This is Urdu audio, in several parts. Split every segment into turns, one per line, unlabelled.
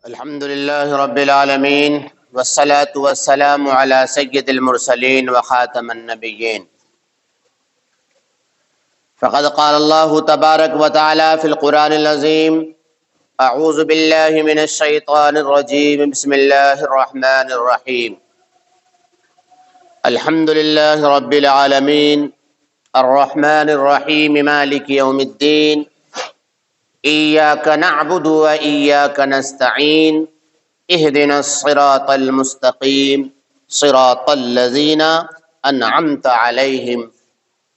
الحمد لله رب العالمين والصلاة والسلام على سيد المرسلين وخاتم النبيين. فقد قال الله تبارك وتعالى في القرآن العظيم: أعوذ بالله من الشيطان الرجيم. بسم الله الرحمن الرحيم. الحمد لله رب العالمين الرحمن الرحيم مالك يوم الدين. إياك نعبد وإياك نستعين. اهدنا الصراط المستقيم صراط الذين أنعمت عليهم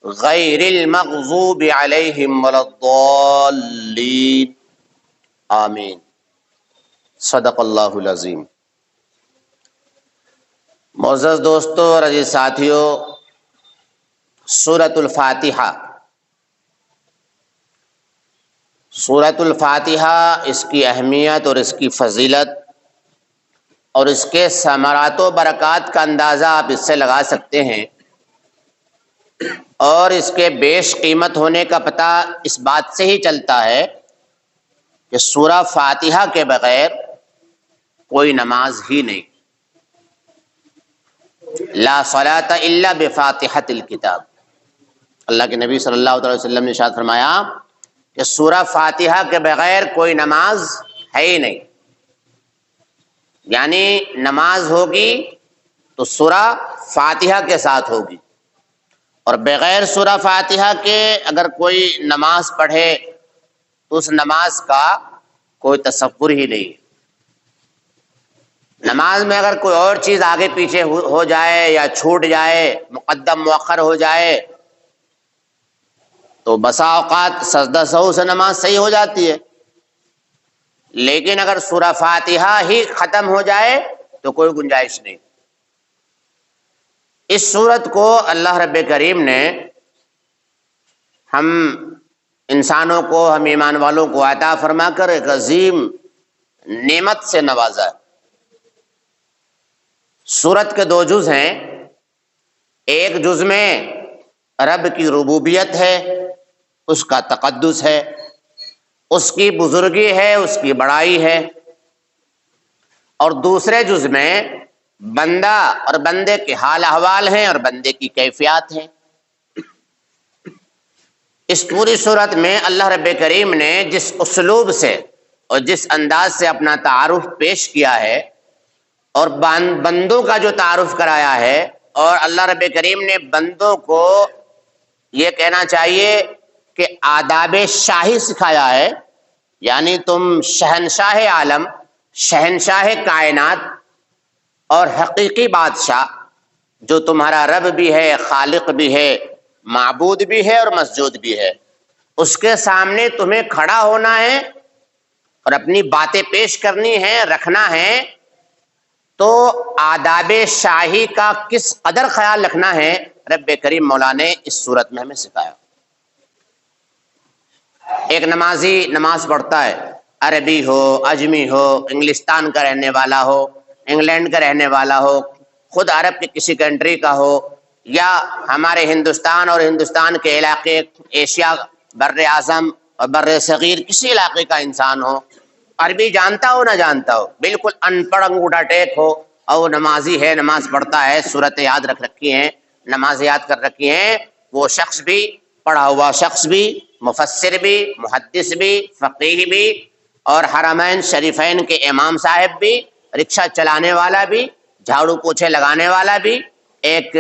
غير المغضوب عليهم ولا الضالين. آمین. صدق اللہ العظیم. معزز دوستو اور عزیز ساتھیو، سورۃ الفاتحہ سورۃ الفاتحہ، اس کی اہمیت اور اس کی فضیلت اور اس کے ثمرات و برکات کا اندازہ آپ اس سے لگا سکتے ہیں، اور اس کے بیش قیمت ہونے کا پتہ اس بات سے ہی چلتا ہے کہ سورہ فاتحہ کے بغیر کوئی نماز ہی نہیں. لا صلاۃ الا بفاتحۃ الکتاب. اللہ کے نبی صلی اللہ علیہ وسلم نے ارشاد فرمایا کہ سورہ فاتحہ کے بغیر کوئی نماز ہے ہی نہیں. یعنی نماز ہوگی تو سورہ فاتحہ کے ساتھ ہوگی، اور بغیر سورہ فاتحہ کے اگر کوئی نماز پڑھے تو اس نماز کا کوئی تصور ہی نہیں. نماز میں اگر کوئی اور چیز آگے پیچھے ہو جائے یا چھوٹ جائے، مقدم مؤخر ہو جائے، تو بسا اوقات سجدہ سہو سے نماز صحیح ہو جاتی ہے، لیکن اگر سورہ فاتحہ ہی ختم ہو جائے تو کوئی گنجائش نہیں. اس سورت کو اللہ رب کریم نے ہم انسانوں کو، ہم ایمان والوں کو عطا فرما کر ایک عظیم نعمت سے نوازا ہے. سورت کے دو جز ہیں. ایک جز میں رب کی ربوبیت ہے، اس کا تقدس ہے، اس کی بزرگی ہے، اس کی بڑائی ہے. اور دوسرے جز میں بندہ اور بندے کے حال احوال ہیں اور بندے کی کیفیات ہیں. اس پوری صورت میں اللہ رب کریم نے جس اسلوب سے اور جس انداز سے اپنا تعارف پیش کیا ہے اور بندوں کا جو تعارف کرایا ہے، اور اللہ رب کریم نے بندوں کو یہ کہنا چاہیے کہ آداب شاہی سکھایا ہے. یعنی تم شہنشاہ عالم، شہنشاہ کائنات اور حقیقی بادشاہ، جو تمہارا رب بھی ہے، خالق بھی ہے، معبود بھی ہے اور مسجود بھی ہے، اس کے سامنے تمہیں کھڑا ہونا ہے اور اپنی باتیں پیش کرنی ہے، رکھنا ہے. تو آداب شاہی کا کس قدر خیال رکھنا ہے، رب کریم مولا نے اس صورت میں ہمیں سکھایا. ایک نمازی نماز پڑھتا ہے، عربی ہو، اجمی ہو، انگلستان کا رہنے والا ہو، انگلینڈ کا رہنے والا ہو، خود عرب کی کسی کنٹری کا ہو، یا ہمارے ہندوستان اور ہندوستان کے علاقے، ایشیا، بر اعظم اور بر صغیر کسی علاقے کا انسان ہو، عربی جانتا ہو نہ جانتا ہو، بالکل ان پڑھ انگوٹھا ٹیک ہو، اور وہ نمازی ہے، نماز پڑھتا ہے، صورت یاد رکھ رکھی ہیں، نماز یاد کر رکھی ہیں، وہ شخص بھی، پڑھا ہوا شخص بھی، مفسر بھی، محدث بھی، فقیہ بھی، اور حرمین شریفین کے امام صاحب بھی، رکشہ چلانے والا بھی، جھاڑو پوچھے لگانے والا بھی، ایک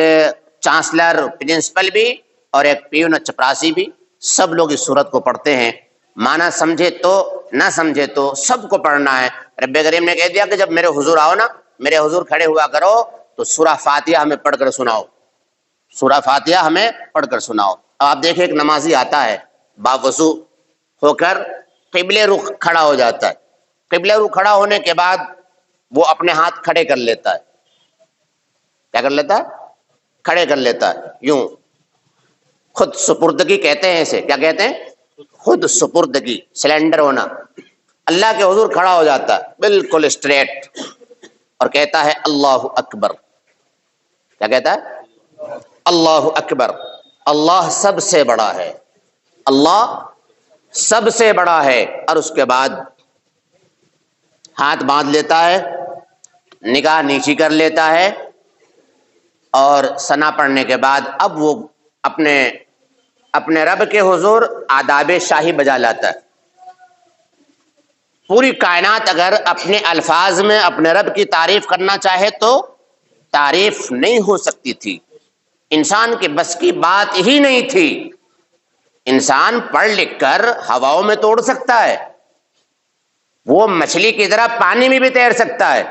چانسلر پرنسپل بھی، اور ایک پیون چپراسی بھی، سب لوگ اس سورت کو پڑھتے ہیں. معنی سمجھے تو نہ سمجھے تو سب کو پڑھنا ہے. رب کریم نے کہہ دیا کہ جب میرے حضور آؤ نا، میرے حضور کھڑے ہوا کرو تو سورہ فاتحہ ہمیں پڑھ کر سناؤ، سورہ فاتحہ ہمیں پڑھ کر سناؤ. آپ دیکھیں ایک نمازی آتا ہے، باوضو ہو کر قبلے رخ کھڑا ہو جاتا ہے. قبلے رخ کھڑا ہونے کے بعد وہ اپنے ہاتھ کھڑے کر لیتا ہے. کیا کر لیتا ہے؟ کھڑے کر لیتا ہے. یوں خود سپردگی کہتے ہیں اسے. کیا کہتے ہیں؟ خود سپردگی، سلینڈر ہونا. اللہ کے حضور کھڑا ہو جاتا ہے بالکل اسٹریٹ، اور کہتا ہے اللہ اکبر. کیا کہتا ہے؟ اللہ اکبر. اللہ سب سے بڑا ہے، اللہ سب سے بڑا ہے. اور اس کے بعد ہاتھ باندھ لیتا ہے، نگاہ نیچی کر لیتا ہے، اور ثنا پڑھنے کے بعد اب وہ اپنے رب کے حضور آداب شاہی بجا لاتا ہے۔ پوری کائنات اگر اپنے الفاظ میں اپنے رب کی تعریف کرنا چاہے تو تعریف نہیں ہو سکتی تھی، انسان کے بس کی بات ہی نہیں تھی۔ انسان پڑھ لکھ کر ہواؤں میں توڑ سکتا ہے، وہ مچھلی کی طرح پانی میں بھی تیر سکتا ہے،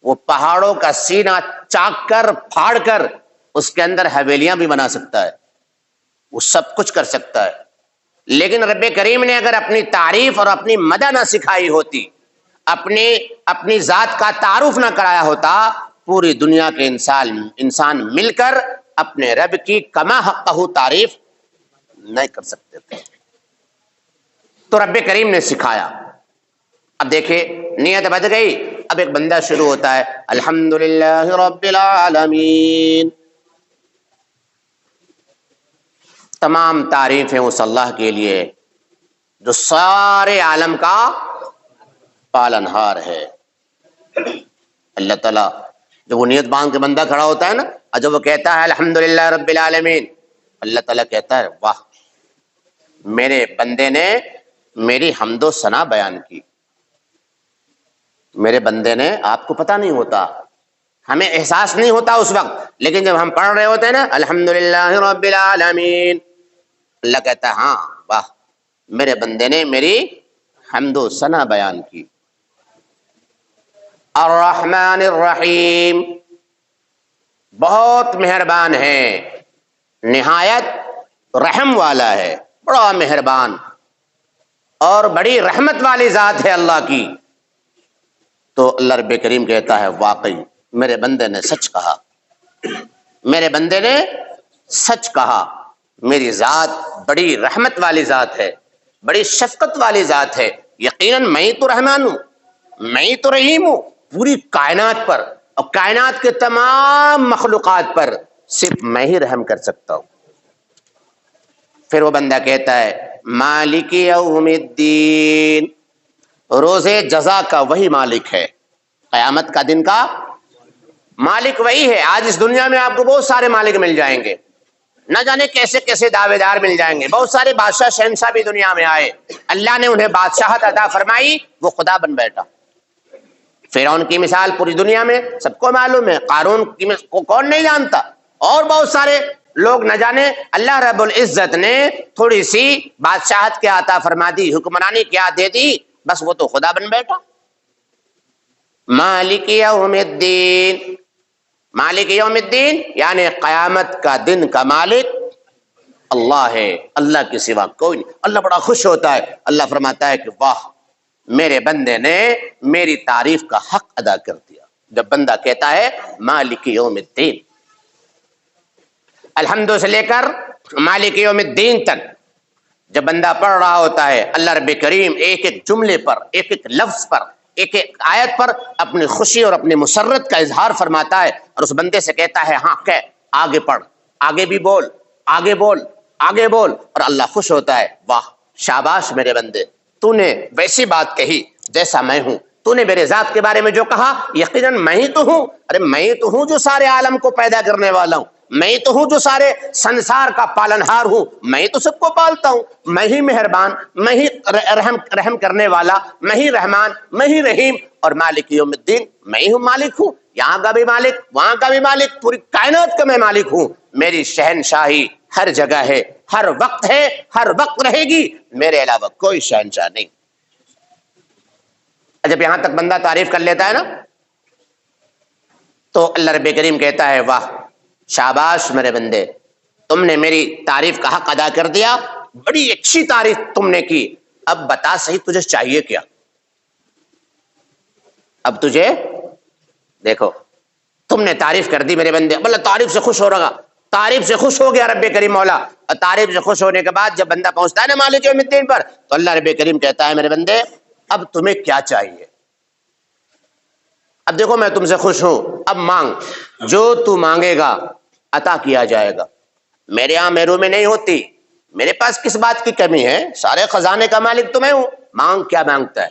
وہ پہاڑوں کا سینہ چاک کر پھاڑ کر اس کے اندر حویلیاں بھی بنا سکتا ہے، وہ سب کچھ کر سکتا ہے۔ لیکن رب کریم نے اگر اپنی تعریف اور اپنی مدح نہ سکھائی ہوتی، اپنی ذات کا تعارف نہ کرایا ہوتا، پوری دنیا کے انسان مل کر اپنے رب کی کما حقہ تعریف نہیں کر سکتے تھے۔ تو رب کریم نے سکھایا۔ اب دیکھیں نیت بچ گئی، اب ایک بندہ شروع ہوتا ہے الحمدللہ رب العالمین، تمام تعریفیں اس اللہ کے لیے جو سارے عالم کا پالنہار ہے۔ اللہ تعالیٰ جب وہ نیت باندھ کے بندہ کھڑا ہوتا ہے نا، اور جب وہ کہتا ہے الحمدللہ رب العالمین، اللہ تعالیٰ کہتا ہے واہ، میرے بندے نے میری حمد و ثنا بیان کی۔ میرے بندے نے، آپ کو پتہ نہیں ہوتا، ہمیں احساس نہیں ہوتا اس وقت، لیکن جب ہم پڑھ رہے ہوتے ہیں نا الحمدللہ رب العالمین، اللہ کہتا ہے ہاں واہ، میرے بندے نے میری حمد و ثنا بیان کی۔ الرحمن الرحیم، بہت مہربان ہے، نہایت رحم والا ہے، بڑا مہربان اور بڑی رحمت والی ذات ہے اللہ کی۔ تو اللہ رب کریم کہتا ہے واقعی میرے بندے نے سچ کہا، میرے بندے نے سچ کہا، میری ذات بڑی رحمت والی ذات ہے، بڑی شفقت والی ذات ہے، یقیناً میں ہی تو رحمان ہوں، میں ہی تو رحیم ہوں، پوری کائنات پر اور کائنات کے تمام مخلوقات پر صرف میں ہی رحم کر سکتا ہوں۔ پھر وہ بندہ کہتا ہے مالک یوم الدین، روز جزا کا وہی مالک ہے، قیامت کا دن کا مالک وہی ہے۔ آج اس دنیا میں آپ کو بہت سارے مالک مل جائیں گے، نہ جانے کیسے کیسے دعوے دار مل جائیں گے، بہت سارے بادشاہ شہنشاہ بھی دنیا میں آئے، اللہ نے انہیں بادشاہت عطا فرمائی، وہ خدا بن بیٹھا۔ فرعون کی مثال پوری دنیا میں سب کو معلوم ہے، قارون کو کون نہیں جانتا، اور بہت سارے لوگ نہ جانے، اللہ رب العزت نے تھوڑی سی بادشاہت کیا عطا فرما دی، حکمرانی کیا دے دی، بس وہ تو خدا بن بیٹھا۔ مالک یوم الدین، مالک یوم الدین یعنی قیامت کا دن کا مالک اللہ ہے، اللہ کے سوا کوئی نہیں۔ اللہ بڑا خوش ہوتا ہے، اللہ فرماتا ہے کہ واہ، میرے بندے نے میری تعریف کا حق ادا کر دیا۔ جب بندہ کہتا ہے مالک یوم الدین، الحمد سے لے کر مالک یوم الدین تک جب بندہ پڑھ رہا ہوتا ہے، اللہ رب کریم ایک ایک جملے پر، ایک ایک لفظ پر، ایک ایک آیت پر اپنی خوشی اور اپنی مسرت کا اظہار فرماتا ہے، اور اس بندے سے کہتا ہے ہاں کہ آگے پڑھ، آگے بھی بول، آگے بول، آگے بول، اور اللہ خوش ہوتا ہے، واہ شاباش میرے بندے، تو نے ویسی بات کہی جیسا میں ہوں، تو نے میرے ذات کے بارے میں جو کہا یقیناً میں ہی تو ہوں، ارے میں ہی تو ہوں جو سارے عالم کو پیدا کرنے والا ہوں، میں ہی تو ہوں جو سارے سنسار کا پالنہار ہوں، میں ہی تو سب کو پالتا ہوں، میں ہی مہربان، میں ہی رحم کرنے والا، میں ہی رحمان، میں ہی رحیم، اور مالک یوم الدین میں ہی ہوں، مالک ہوں، یہاں کا بھی مالک، وہاں کا بھی مالک، پوری کائنات کا میں مالک ہوں، میری شہنشاہی ہر جگہ ہے، ہر وقت ہے، ہر وقت رہے گی، میرے علاوہ کوئی شہنشاہ نہیں۔ جب یہاں تک بندہ تعریف کر لیتا ہے نا، تو اللہ رب کریم کہتا ہے واہ شاباش میرے بندے، تم نے میری تعریف کا حق ادا کر دیا، بڑی اچھی تعریف تم نے کی، اب بتا صحیح تجھے چاہیے کیا؟ اب تجھے دیکھو، تم نے تعریف کر دی میرے بندے، اللہ تعریف سے خوش ہو رہا، تعریف سے خوش ہو گیا رب کریم مولا، اور تعریف سے خوش ہونے کے بعد جب بندہ پہنچتا ہے نا مالک یوم الدین پر، تو اللہ رب کریم کہتا ہے میرے بندے اب تمہیں کیا چاہیے؟ اب دیکھو میں تم سے خوش ہوں، اب مانگ، جو تو مانگے گا عطا کیا جائے گا، میرے یہاں محرومی نہیں ہوتی، میرے پاس کس بات کی کمی ہے، سارے خزانے کا مالک تو میں ہوں، مانگ کیا مانگتا ہے؟